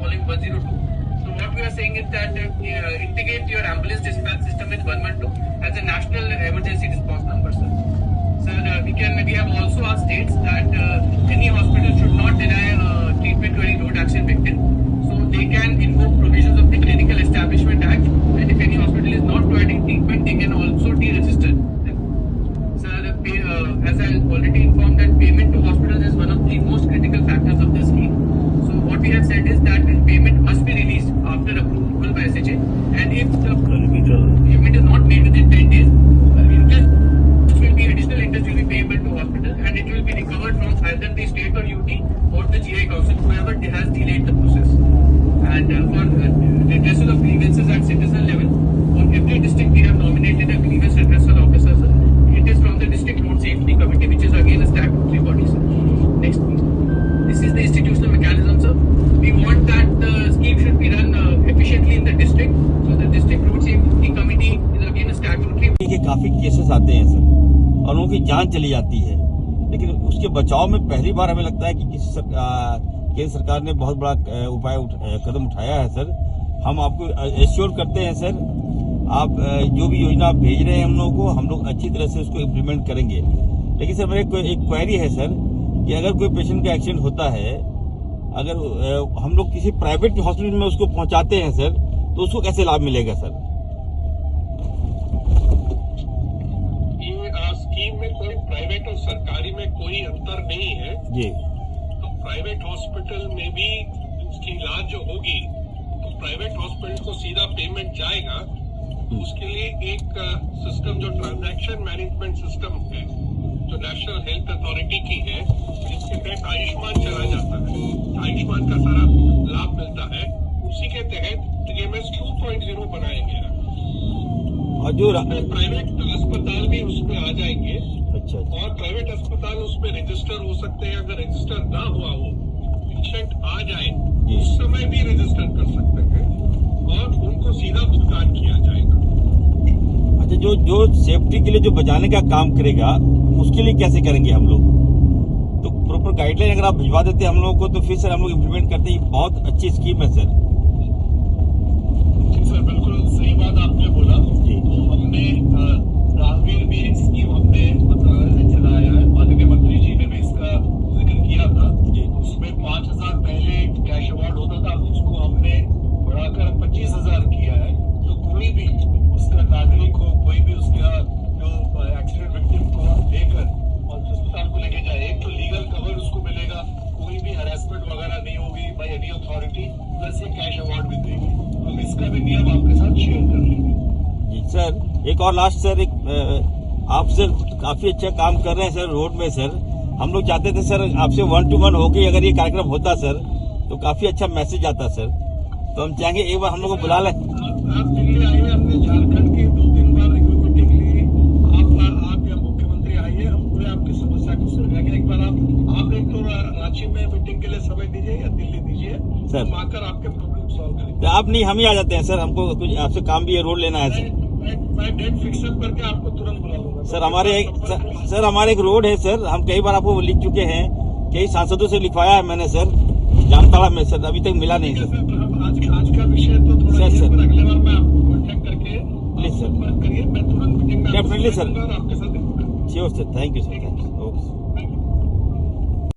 calling 102. So what we are saying is that integrate your ambulance dispatch system with 112 as a national emergency response number, sir. Sir, we have also asked states that any hospital should not deny treatment to any road accident victim. So they can invoke provisions of the Clinical Establishment Act, and if any hospital is not providing treatment, they can also deregister them. Sir, as I already informed, that payment to hospitals is one of the most critical factors of the scheme. So what we have said is that payment must be released after approval by SHA, and if the payment is not made within 10 days, additional interest will be payable to hospital, and it will be recovered from either the state or UT or the GI council, whoever has delayed the process. And for redressal of grievances at citizen level, on every district we have nominated a grievance redressal officer, sir. It is from the district road safety committee, which is again a statutory body, sir. Next, please. This is the institutional mechanism, sir. We want that the scheme should be run efficiently in the district. So the district road safety committee is again a statutory. काफी cases आते हैं sir, और उनकी जान चली जाती है, लेकिन उसके बचाव में पहली बार हमें लगता है कि केंद्र सरकार ने बहुत बड़ा कदम उठाया है सर। हम आपको एश्योर करते हैं सर, आप जो भी योजना आप भेज रहे हैं हम लोगों को, हम लोग अच्छी तरह से उसको इम्प्लीमेंट करेंगे। लेकिन सर मेरे एक क्वेरी है सर, कि अगर कोई पेशेंट का एक्सीडेंट होता है, अगर हम लोग किसी प्राइवेट हॉस्पिटल में उसको पहुंचाते हैं सर, तो उसको कैसे लाभ मिलेगा सर? स्कीम में कोई प्राइवेट और सरकारी में कोई अंतर नहीं है जी। तो प्राइवेट हॉस्पिटल में भी उसकी इलाज जो होगी तो प्राइवेट हॉस्पिटल को सीधा पेमेंट जाएगा। उसके लिए एक सिस्टम जो ट्रांजैक्शन मैनेजमेंट सिस्टम है, जो नेशनल हेल्थ अथॉरिटी की है, जिसके तहत आयुष्मान चला जाता है, आयुष्मान का सारा लाभ मिलता है, उसी के तहत TMS 2.0 बनाया गया। और जो प्राइवेट अस्पताल भी उसमें आ जाएंगे। अच्छा। और प्राइवेट अस्पताल उसमें रजिस्टर हो सकते हैं। अगर रजिस्टर ना हुआ हो, पेशेंट आ जाए उस समय भी रजिस्टर कर सकते हैं और उनको सीधा भुगतान किया जाएगा। अच्छा, जो सेफ्टी के लिए जो बचाने का काम करेगा, उसके लिए कैसे करेंगे हम लोग? तो प्रॉपर गाइडलाइन अगर आप भिजवा देते हम लोगों को, तो फिर सर हम लोग इम्प्लीमेंट करते हैं। बहुत अच्छी स्कीम है सर। जी सर, बिल्कुल सही बात आपने बोला। तो हमने राहगीर भी एक स्कीम हमने मंत्रालय से चलाया है, माननीय मंत्री जी ने भी इसका जिक्र किया था। उसमें 5,000 पहले कैश अवार्ड होता था, उसको हमने बढ़ाकर 25,000 किया है। तो कोई भी उसका नागरिक हो, कोई भी उसका जो एक्सीडेंट विक्टिम को लेकर और अस्पताल को लेके जाए, एक तो लीगल कवर उसको मिलेगा, कोई भी हरासमेंट वगैरह नहीं होगी बाय एनी अथॉरिटी, प्लस ये कैश अवार्ड भी देंगे। हम इसका भी नियम आपके साथ शेयर कर लेंगे। जी सर, एक और लास्ट सर, आप सर काफी अच्छा काम कर रहे हैं सर रोड में सर। हम लोग चाहते थे सर आपसे 1 to 1 होके अगर ये कार्यक्रम होता सर, तो काफी अच्छा मैसेज आता सर। तो हम चाहेंगे एक बार हम लोग को बुला लें। आप दिल्ली आइए, हमने झारखंड की 2-3 बार रिव्यू मीटिंग ली। आप या मुख्यमंत्री आइए, हम पूरे आपकी समस्या को सुलझाएंगे। एक बार आप एक तो रांची में मीटिंग के लिए समय दीजिए या दिल्ली दीजिए, हम आकर आपके प्रॉब्लम सॉल्व करेंगे। आप नहीं, हम ही आ जाते हैं सर, हमको कुछ आपसे काम भी है, रोड लेना है सर। मैं डेट फिक्स अप करके आपको तुरंत बुला लूंगा सर। हमारे एक रोड है सर, हम कई बार आपको लिख चुके हैं, कई सांसदों से लिखवाया है मैंने सर, जामताड़ा में सर, अभी तक मिला नहीं सर। आज का विषय तो थोड़ा सर, पर अगले बार मैं आपको कॉन्टेक्ट करके प्लीज सर करिए, मैं तुरंत मीटिंग में डेफिनेटली सर, आपके साथ। Sure sir, thank you sir, thank you.